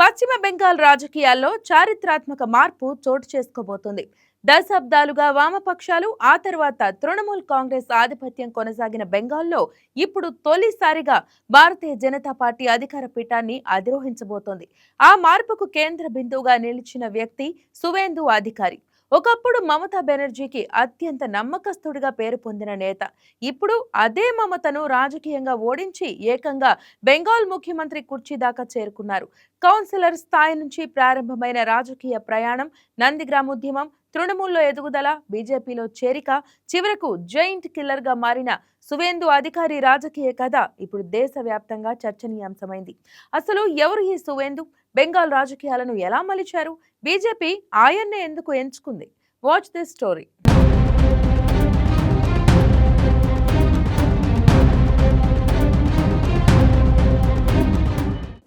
పశ్చిమ బెంగాల్ రాజకీయాల్లో చారిత్రాత్మక మార్పు చోటు చేసుకోబోతుంది. దశాబ్దాలుగా వామపక్షాలు, ఆ తర్వాత తృణమూల్ కాంగ్రెస్ ఆధిపత్యం కొనసాగిన బెంగాల్లో ఇప్పుడు తొలిసారిగా భారతీయ జనతా పార్టీ అధికార పీఠాన్ని అధిరోహించబోతోంది. ఆ మార్పుకు కేంద్ర బిందువుగా నిలిచిన వ్యక్తి సువేందు అధికారి. ఒకప్పుడు మమతా బెనర్జీకి అత్యంత నమ్మకస్తుడిగా పేరు పొందిన నేత. ఇప్పుడు అదే మమతను రాజకీయంగా ఓడించి ఏకంగా బెంగాల్ ముఖ్యమంత్రి కుర్చీ దాకా చేరుకున్నారు. కౌన్సిలర్ స్థాయి నుంచి ప్రారంభమైన రాజకీయ ప్రయాణం, నందిగ్రామ్ ఉద్యమం, తృణమూల్లో ఎదుగుదల, బీజేపీలో చేరిక, చివరకు జైంట్ కిల్లర్ గా మారిన సువేందు అధికారి రాజకీయ కథ ఇప్పుడు దేశవ్యాప్తంగా చర్చనీయాంశమైంది. అసలు ఎవరు ఈ సువేందు? బెంగాల్ రాజకీయాలను ఎలా మలిచారు? బీజేపీ ఆయన్నే ఎందుకు ఎంచుకుంది? Watch this story.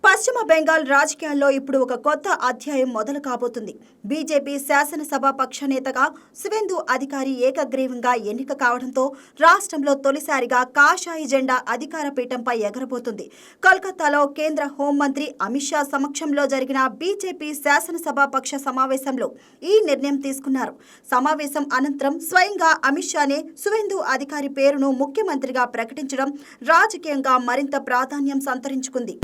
పశ్చిమ బెంగాల్ రాజకీయాల్లో ఇప్పుడు ఒక కొత్త అధ్యాయం మొదలు కాబోతుంది. బీజేపీ శాసనసభ పక్ష నేతగా సువేందు అధికారి ఏకగ్రీవంగా ఎన్నిక కావడంతో రాష్ట్రంలో తొలిసారిగా కాషాయ జెండా అధికార పీఠంపై ఎగరబోతుంది. కోల్కతాలో కేంద్ర హోంమంత్రి అమిత్ షా సమక్షంలో జరిగిన బీజేపీ శాసనసభ పక్ష సమావేశంలో ఈ నిర్ణయం తీసుకున్నారు. సమావేశం అనంతరం స్వయంగా అమిత్ షానే సువేందు అధికారి పేరును ముఖ్యమంత్రిగా ప్రకటించడం రాజకీయంగా మరింత ప్రాధాన్యం సంతరించుకుంది.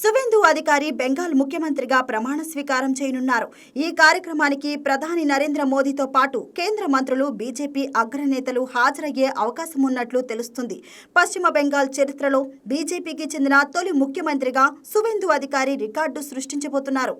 సువేందు అధికారి బెంగాల్ ముఖ్యమంత్రిగా ప్రమాణ స్వీకారం చేయనున్నారు. ఈ కార్యక్రమానికి ప్రధాని నరేంద్ర మోదీతో పాటు కేంద్ర మంత్రులు, బీజేపీ అగ్రనేతలు హాజరయ్యే అవకాశం ఉన్నట్లు తెలుస్తుంది. పశ్చిమ బెంగాల్ చరిత్రలో బీజేపీకి చెందిన తొలి ముఖ్యమంత్రిగా సువేందు అధికారి రికార్డు సృష్టించబోతున్నారు.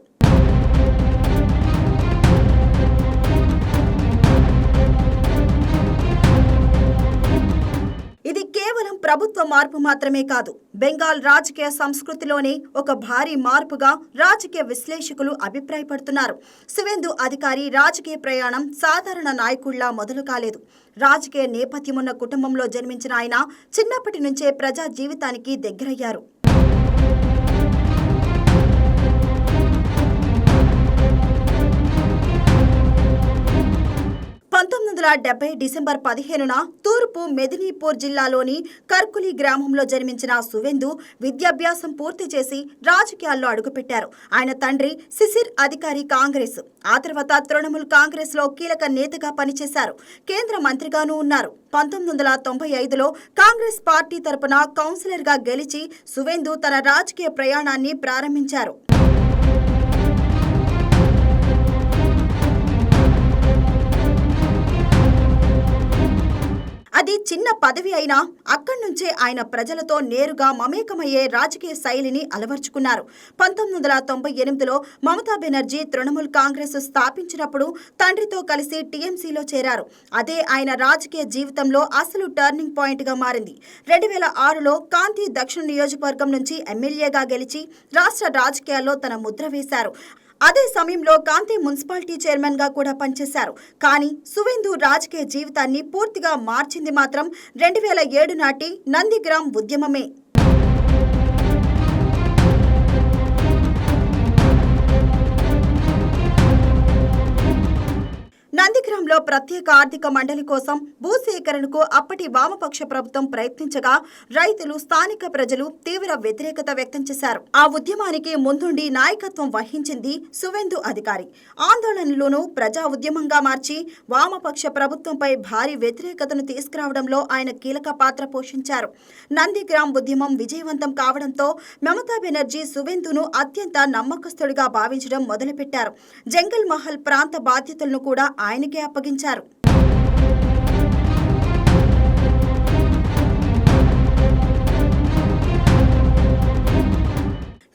'ఇది కేవలం ప్రభుత్వ మార్పు మాత్రమే కాదు, బెంగాల్ రాజకీయ సంస్కృతిలోనే ఒక భారీ మార్పుగా రాజకీయ విశ్లేషకులు అభిప్రాయపడుతున్నారు. సువేందు అధికారి రాజకీయ ప్రయాణం సాధారణ నాయకుడిలా మొదలు కాలేదు. రాజకీయ నేపథ్యమున్న కుటుంబంలో జన్మించిన ఆయన చిన్నప్పటి నుంచే ప్రజా జీవితానికి దగ్గరయ్యారు. 1970 డిసెంబర్ 15న తూర్పు మెదినీపూర్ జిల్లాలోని కర్కులి గ్రామంలో జన్మించిన సువేందు విద్యాభ్యాసం పూర్తి చేసి రాజకీయాల్లో అడుగుపెట్టారు. ఆయన తండ్రి శిశిర్ అధికారి కాంగ్రెస్, ఆ తర్వాత తృణమూల్ కాంగ్రెస్ లో కీలక నేతగా పనిచేశారు. కేంద్ర మంత్రిగానూ ఉన్నారు. 1995లో కాంగ్రెస్ పార్టీ తరపున కౌన్సిలర్ గా గెలిచి సువేందు తన రాజకీయ ప్రయాణాన్ని ప్రారంభించారు. అది చిన్న పదవి అయినా అక్కడి నుంచే ఆయన ప్రజలతో నేరుగా మమేకమయ్యే రాజకీయ శైలిని అలవర్చుకున్నారు. 1998లో మమతా బెనర్జీ తృణమూల్ కాంగ్రెస్ స్థాపించినప్పుడు తండ్రితో కలిసి టీఎంసీలో చేరారు. అదే ఆయన రాజకీయ జీవితంలో అసలు టర్నింగ్ పాయింట్ గా మారింది. 2006లో కాంతి దక్షిణ నియోజకవర్గం నుంచి ఎమ్మెల్యేగా గెలిచి రాష్ట్ర రాజకీయాల్లో తన ముద్ర వేశారు. అదే సమయంలో కాంతి మున్సిపాలిటీ చైర్మన్ గా కూడా పనిచేశారు. కానీ సువేందు రాజకీయ జీవితాన్ని పూర్తిగా మార్చింది మాత్రం 2007 నాటి నందిగ్రామ్ ఉద్యమమే. నందిగ్రామ్లో ప్రత్యేక ఆర్థిక మండలి కోసం భూసేకరణకు అప్పటి వామపక్ష ప్రభుత్వం ప్రయత్నించగా రైతులు, స్థానిక ప్రజలు తీవ్ర వ్యతిరేకత వ్యక్తం చేశారు. ఆ ఉద్యమానికి ముందుండి నాయకత్వం వహించింది సువేందు అధికారి. ఆందోళనలను ప్రజా ఉద్యమంగా మార్చి వామపక్ష ప్రభుత్వంపై భారీ వ్యతిరేకతను తీసుకురావడంలో ఆయన కీలక పాత్ర పోషించారు. నందిగ్రామ్ ఉద్యమం విజయవంతం కావడంతో మమతా బెనర్జీ సువేందును అత్యంత నమ్మకస్తుడిగా భావించడం మొదలుపెట్టారు. జంగల్ మహల్ ప్రాంత బాధ్యతలను కూడా ఆయనకే అప్పగించారు.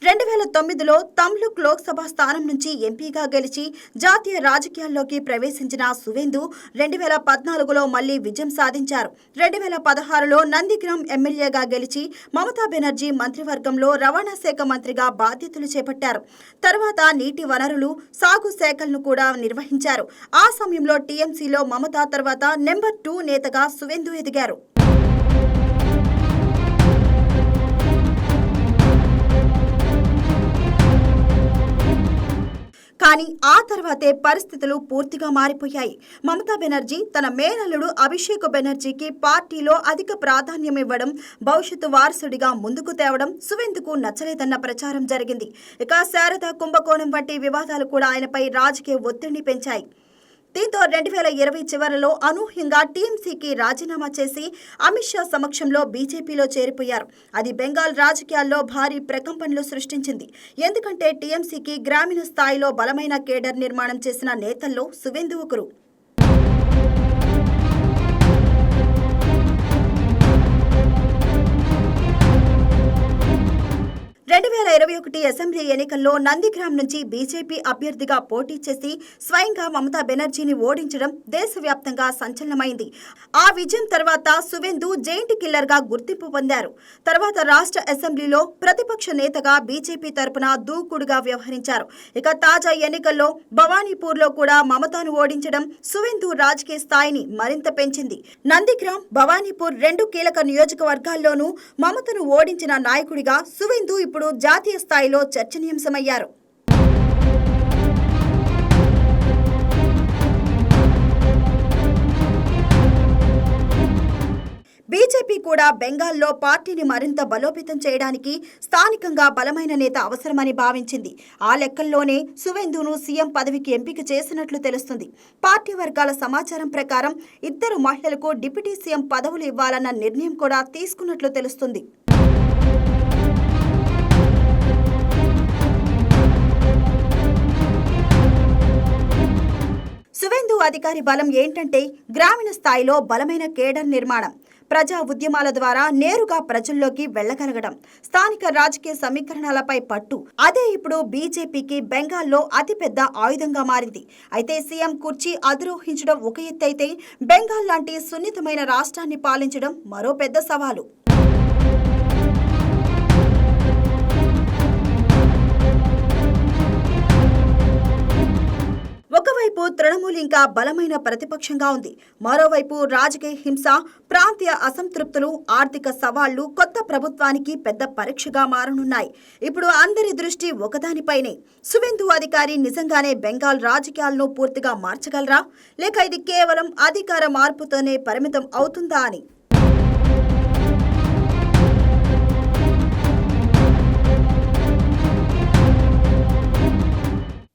2009లో తమ్లుక్ లోక్సభ స్థానం నుంచి ఎంపీగా గెలిచి జాతీయ రాజకీయాల్లోకి ప్రవేశించిన సువేందు 2014లో మళ్లీ విజయం సాధించారు. 2016లో నందిగ్రామ్ ఎమ్మెల్యేగా గెలిచి మమతా బెనర్జీ మంత్రివర్గంలో రవాణా శాఖ మంత్రిగా బాధ్యతలు చేపట్టారు. తర్వాత నీటి వనరులు, సాగు శాఖలను కూడా నిర్వహించారు. ఆ సమయంలో టీఎంసీలో మమతా తర్వాత నెంబర్ 2 నేతగా సువేందు ఎదిగారు. కానీ ఆ తర్వాతే పరిస్థితులు పూర్తిగా మారిపోయాయి. మమతా బెనర్జీ తన మేనల్లుడు అభిషేక్ బెనర్జీకి పార్టీలో అధిక ప్రాధాన్యం ఇవ్వడం, భవిష్యత్తు వారసుడిగా ముందుకు తేవడం సువేందుకు నచ్చలేదన్న ప్రచారం జరిగింది. ఇక శారద కుంభకోణం వంటి వివాదాలు కూడా ఆయనపై రాజకీయ ఒత్తిడిని పెంచాయి. దీంతో 2020 చివరిలో అనూహ్యంగా టీఎంసీకి రాజీనామా చేసి అమిత్ షా సమక్షంలో బీజేపీలో చేరిపోయారు. అది బెంగాల్ రాజకీయాల్లో భారీ ప్రకంపనలు సృష్టించింది. ఎందుకంటే టీఎంసీకి గ్రామీణ స్థాయిలో బలమైన కేడర్ నిర్మాణం చేసిన నేతల్లో సువేందు ఒకరు. 2021 అసెంబ్లీ ఎన్నికల్లో నందిగ్రామ్ నుంచి బీజేపీ అభ్యర్థిగా పోటీ చేసి స్వయంగా మమతా బెనర్జీని ఓడించడం దేశవ్యాప్తంగా సంచలనమైంది. ఆ విజయం తర్వాత సువేందు జైంట్ కిల్లర్ గా గుర్తింపు పొందారు. తర్వాత రాష్ట్ర అసెంబ్లీలో ప్రతిపక్ష నేతగా బీజేపీ తరపున దూకుడుగా వ్యవహరించారు. ఇక తాజా ఎన్నికల్లో భవానీపూర్లో కూడా మమతాను ఓడించడం సువేందు రాజకీయ స్థాయిని మరింత పెంచింది. నందిగ్రామ్, భవానీపూర్ రెండు కీలక నియోజకవర్గాల్లోనూ మమతను ఓడించిన నాయకుడిగా సువేందు ఇప్పుడు జాతీయ స్థాయిలో చర్చనీయాంశమయ్యారు. బీజేపీ కూడా బెంగాల్లో పార్టీని మరింత బలోపేతం చేయడానికి స్థానికంగా బలమైన నేత అవసరమని భావించింది. ఆ లెక్కల్లోనే సువేందును సీఎం పదవికి ఎంపిక చేసినట్లు తెలుస్తుంది. పార్టీ వర్గాల సమాచారం ప్రకారం ఇద్దరు మహిళలకు డిప్యూటీ సీఎం పదవులు ఇవ్వాలన్న నిర్ణయం కూడా తీసుకున్నట్లు తెలుస్తుంది. సువేందు అధికారి బలం ఏంటంటే గ్రామీణ స్థాయిలో బలమైన కేడర్ నిర్మాణం, ప్రజా ఉద్యమాల ద్వారా నేరుగా ప్రజల్లోకి వెళ్లగలగడం, స్థానిక రాజకీయ సమీకరణలపై పట్టు. అదే ఇప్పుడు బీజేపీకి బెంగాల్లో అతిపెద్ద ఆయుధంగా మారింది. అయితే సీఎం కుర్చీ అధిరోహించడం ఒక ఎత్తైతే బెంగాల్ లాంటి సున్నితమైన రాష్ట్రాన్ని పాలించడం మరో పెద్ద సవాలు. ఒకవైపు తృణమూల్ ఇంకా బలమైన ప్రతిపక్షంగా ఉంది. మరోవైపు రాజకీయ హింస, ప్రాంతీయ అసంతృప్తులు, ఆర్థిక సవాళ్లు కొత్త ప్రభుత్వానికి పెద్ద పరీక్షగా మారనున్నాయి. ఇప్పుడు అందరి దృష్టి ఒకదానిపైనే. సువేందు అధికారి నిజంగానే బెంగాల్ రాజకీయాలను పూర్తిగా మార్చగలరా, లేక ఇది కేవలం అధికార మార్పుతోనే పరిమితం అవుతుందా అని.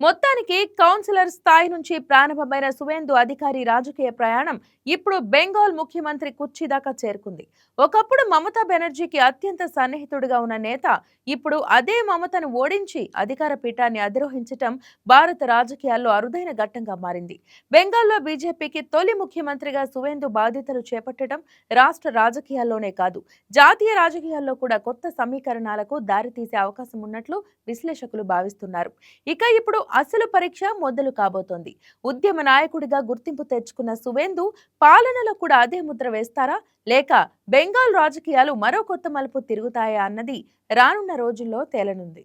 మొత్తానికి కౌన్సిలర్ స్థాయి నుంచి ప్రారంభమైన సువేందు అధికారి రాజకీయ ప్రయాణం ఇప్పుడు బెంగాల్ ముఖ్యమంత్రి కుర్చీ దాకా చేరుకుంది. ఒకప్పుడు మమతా బెనర్జీకి అత్యంత సన్నిహితుడిగా ఉన్న నేత ఇప్పుడు అదే మమతను ఓడించి అధికార పీఠాన్ని అధిరోహించటం భారత రాజకీయాల్లో అరుదైన ఘట్టంగా మారింది. బెంగాల్లో బీజేపీకి తొలి ముఖ్యమంత్రిగా సువేందు బాధ్యతలు చేపట్టడం రాష్ట్ర రాజకీయాల్లోనే కాదు, జాతీయ రాజకీయాల్లో కూడా కొత్త సమీకరణాలకు దారితీసే అవకాశం ఉన్నట్లు విశ్లేషకులు భావిస్తున్నారు. ఇక ఇప్పుడు అసలు పరీక్ష మొదలు కాబోతోంది. ఉద్యమ నాయకుడిగా గుర్తింపు తెచ్చుకున్న సువేందు పాలనలో కూడా అదే ముద్ర వేస్తారా, లేక బెంగాల్ రాజకీయాలు మరో కొత్త మలుపు తిరుగుతాయా అన్నది రానున్న రోజుల్లో తేలనుంది.